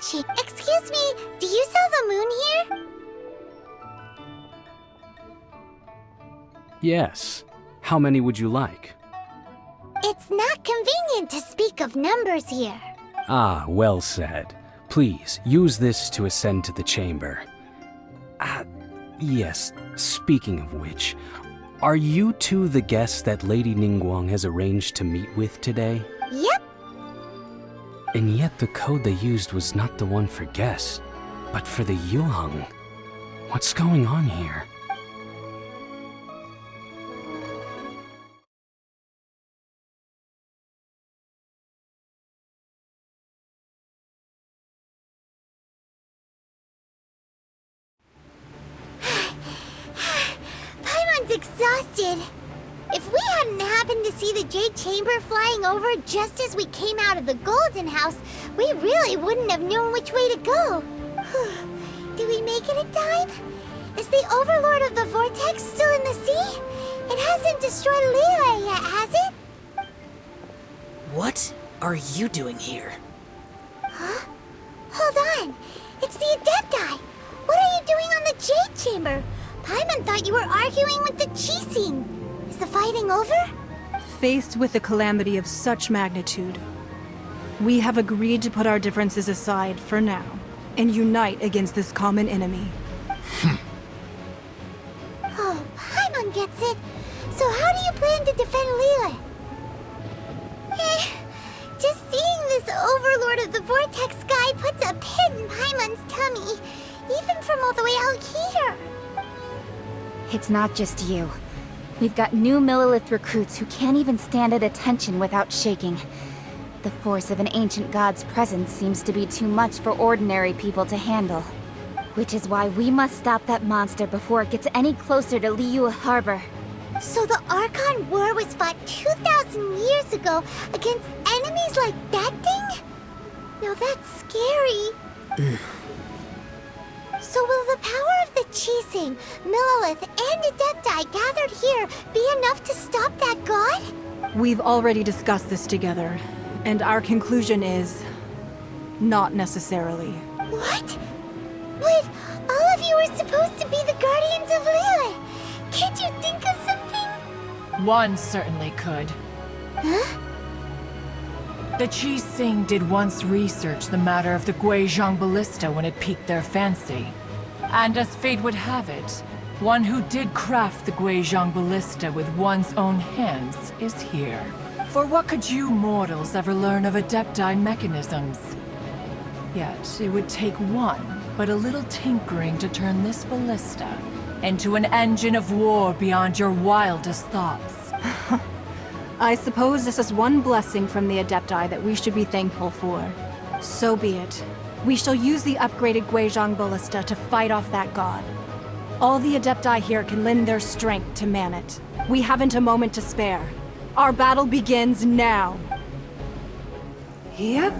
shape. Excuse me, do you sell the moon here? Yes. How many would you like? It's not convenient to speak of numbers here. Ah, well said. Please, use this to ascend to the chamber. Yes, speaking of which, are you two the guests that Lady Ningguang has arranged to meet with today? Yep. And yet the code they used was not the one for guests, but for the Yuheng. What's going on here? Paimon's exhausted. If we hadn't happened to see the Jade Chamber flying over just as we came out of the Golden House, we really wouldn't have known which way to go. Do we make it in time? Is the Overlord of the Vortex still in the sea? It hasn't destroyed Liyue yet, has it? What are you doing here? Huh? Hold on. It's the Adepti. What are you doing on the Jade Chamber? Paimon thought you were arguing with the Qixing. Is the fighting over? Faced with a calamity of such magnitude, we have agreed to put our differences aside for now and unite against this common enemy. Oh, Paimon gets it. So how do you plan to defend Liyue? Just seeing this Overlord of the Vortex guy puts a pit in Paimon's tummy, even from all the way out here. It's not just you. We've got new Millilith recruits who can't even stand at attention without shaking. The force of an ancient god's presence seems to be too much for ordinary people to handle. Which is why we must stop that monster before it gets any closer to Liyue Harbor. So the Archon War was fought 2,000 years ago against enemies like that thing? Now that's scary. So will the power of the Qixing, Millilith, and Adepti gathered here be enough to stop that god? We've already discussed this together, and our conclusion is... not necessarily. What? But all of you are supposed to be the guardians of Liyue. Can't you think of something? One certainly could. Huh? The Qixing did once research the matter of the Guizhong Ballista when it piqued their fancy. And as fate would have it, one who did craft the Guizhong Ballista with one's own hands is here. For what could you mortals ever learn of Adepti mechanisms? Yet, it would take one, but a little tinkering to turn this ballista into an engine of war beyond your wildest thoughts. I suppose this is one blessing from the Adepti that we should be thankful for. So be it. We shall use the upgraded Guizhong Ballista to fight off that god. All the Adepti here can lend their strength to man it. We haven't a moment to spare. Our battle begins now. Yep.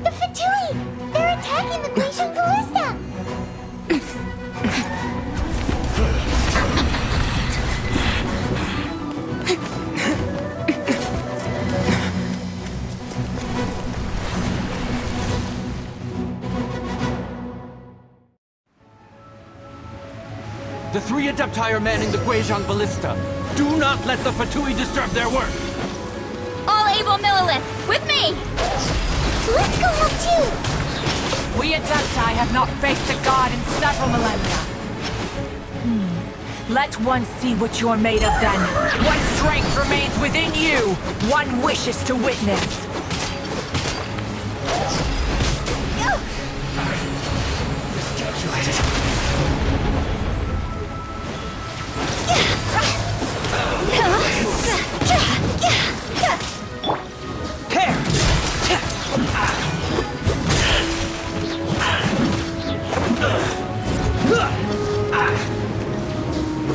The Fatui! They're attacking the Guizhong Ballista! The three Adepti are manning the Guizhong Ballista. Do not let the Fatui disturb their work! All able Millilith, with me! Let's go help too! We Adepti have not faced a god in several millennia. Let one see what you're made of then. What strength remains within you, one wishes to witness.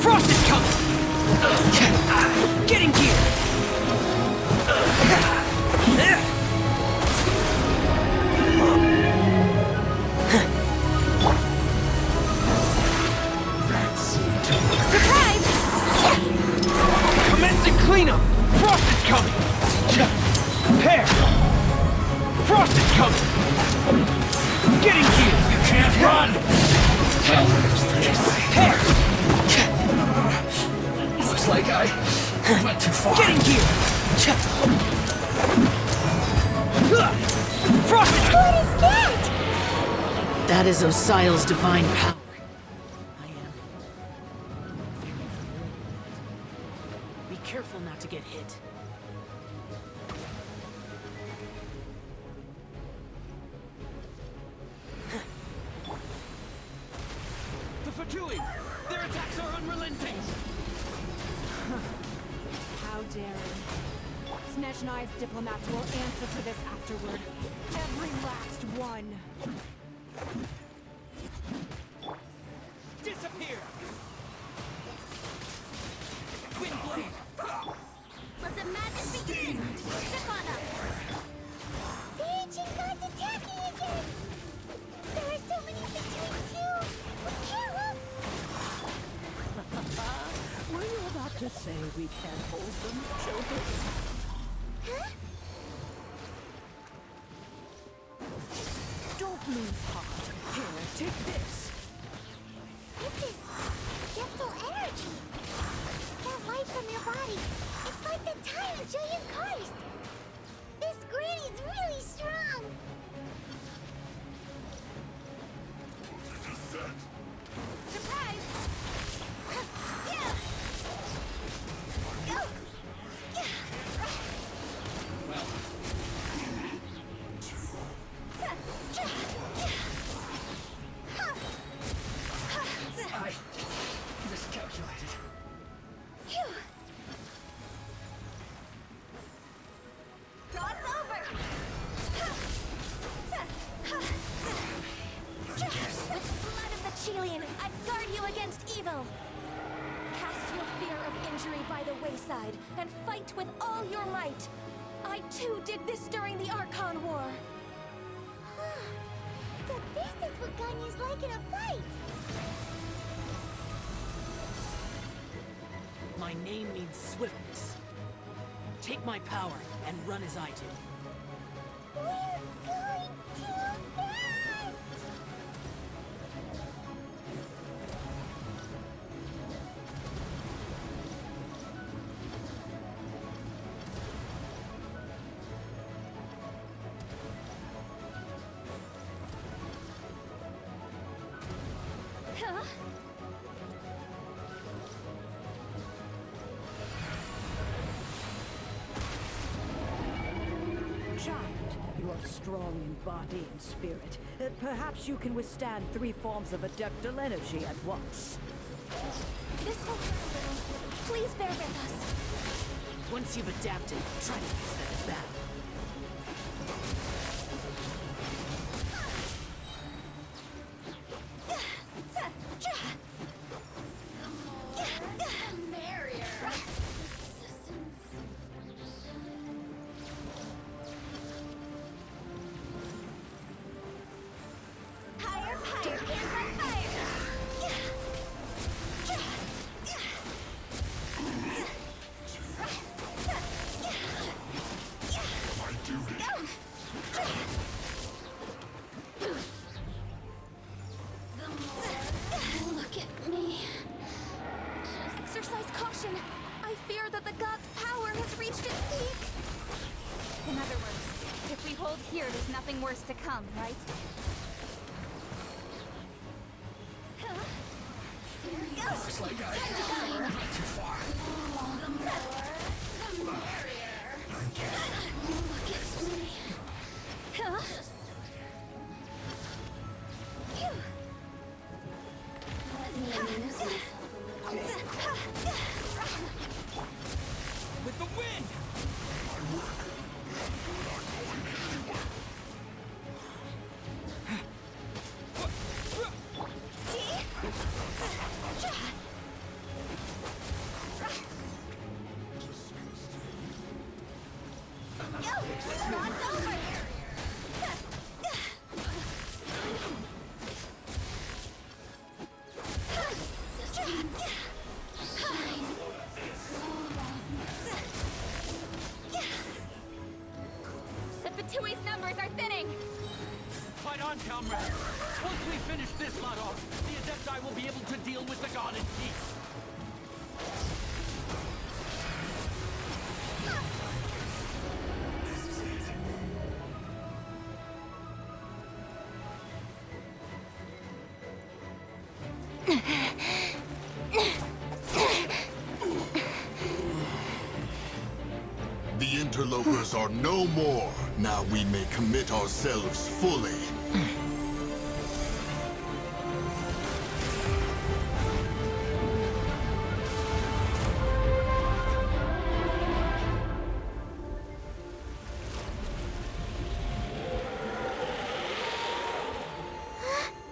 Frost is coming! Get in gear! Surprise! Commencing cleanup! Frost is coming! Prepare! Frost is coming! Get in gear! You can't run! Prepare! Looks like I went too far. Get in gear! Frost is What is that? That is Osial's divine power. I am very familiar with it. Be careful not to get hit. The Fatui! Their attacks are unrelenting! How daring. Snetch and I's diplomats will answer for this afterward. Every last one. Disappear! Windblade! Let the magic begin! Step on up! The ancient gods attacking again! There are so many between you! We can't Were you about to say we can't hold them, children? Huh? Don't lose heart. Here, take this. This is gentle energy. That light from your body. It's like the time in Julian Karst. This granny's really strong. Surprise! Yeah! Go! Yeah! I miscalculated. Phew! Cross over! With blood of the Chelian, I guard you against evil! Cast your fear of injury by the wayside, and fight with all your might! I too did this during the Archon War! So this is what Ganyu's like in a fight! My name means swiftness. Take my power and run as I do. We're going too fast! Huh? Child, you are strong in body and spirit. Perhaps you can withstand 3 forms of adeptal energy at once. This will hurt a little. Please bear with us. Once you've adapted, try to use that in battle. Higher, higher, hands on fire! Look at me. Exercise caution. I fear that the god's power has reached its peak. In other words, if we hold here, there's nothing worse to come, right? Looks like I went too far. With the wind! on, comrade. Once we finish this lot off, the Adepti will be able to deal with the god in peace. The interlopers are no more. Now we may commit ourselves fully.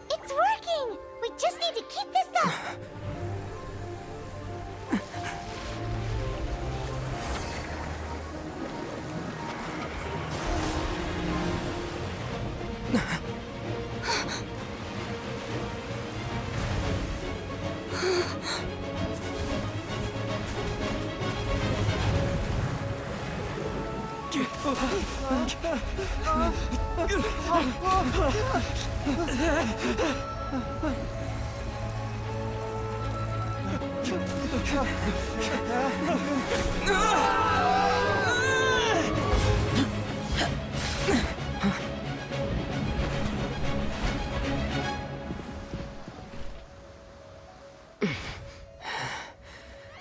It's working! We just need to keep this up!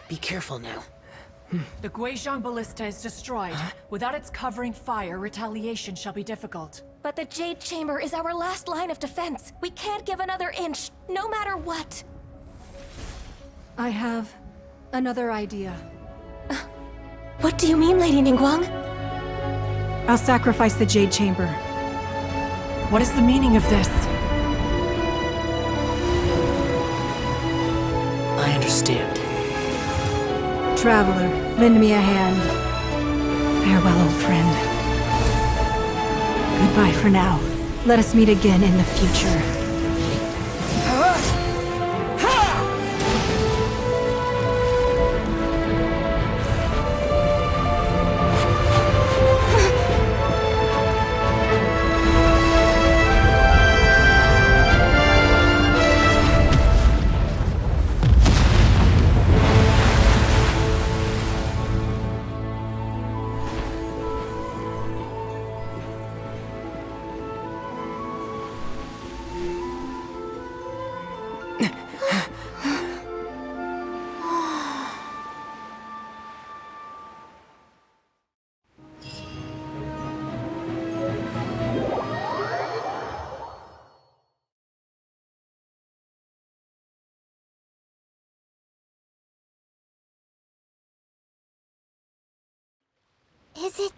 Be careful now. The Guizhong Ballista is destroyed. Without its covering fire, retaliation shall be difficult. But the Jade Chamber is our last line of defense. We can't give another inch, no matter what. I have another idea. What do you mean, Lady Ningguang? I'll sacrifice the Jade Chamber. What is the meaning of this? I understand. Traveler, lend me a hand. Farewell, old friend. Goodbye for now. Let us meet again in the future. Is it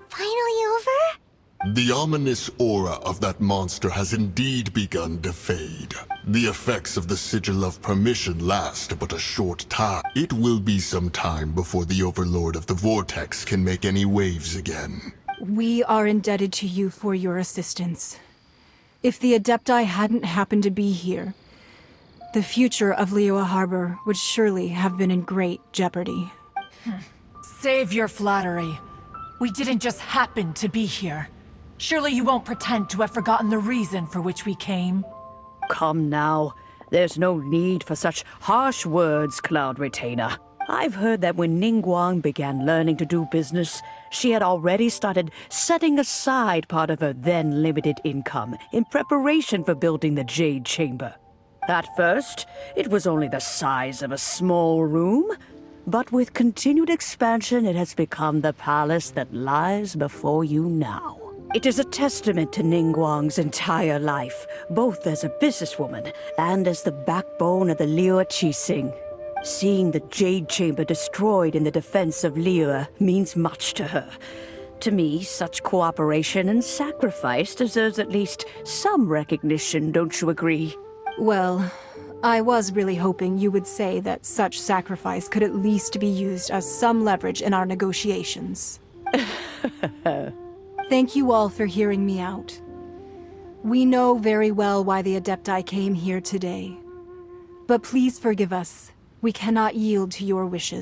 finally over? The ominous aura of that monster has indeed begun to fade. The effects of the Sigil of Permission last but a short time. It will be some time before the Overlord of the Vortex can make any waves again. We are indebted to you for your assistance. If the Adepti hadn't happened to be here, the future of Liyue Harbor would surely have been in great jeopardy. Save your flattery. We didn't just happen to be here. Surely you won't pretend to have forgotten the reason for which we came. Come now. There's no need for such harsh words, Cloud Retainer. I've heard that when Ningguang began learning to do business, she had already started setting aside part of her then limited income in preparation for building the Jade Chamber. At first, it was only the size of a small room, but with continued expansion, it has become the palace that lies before you now. It is a testament to Ningguang's entire life, both as a businesswoman and as the backbone of the Liyue Qixing. Seeing the Jade Chamber destroyed in the defense of Liyue means much to her. To me, such cooperation and sacrifice deserves at least some recognition, don't you agree? Well, I was really hoping you would say that such sacrifice could at least be used as some leverage in our negotiations. Thank you all for hearing me out. We know very well why the Adepti came here today. But please forgive us. We cannot yield to your wishes.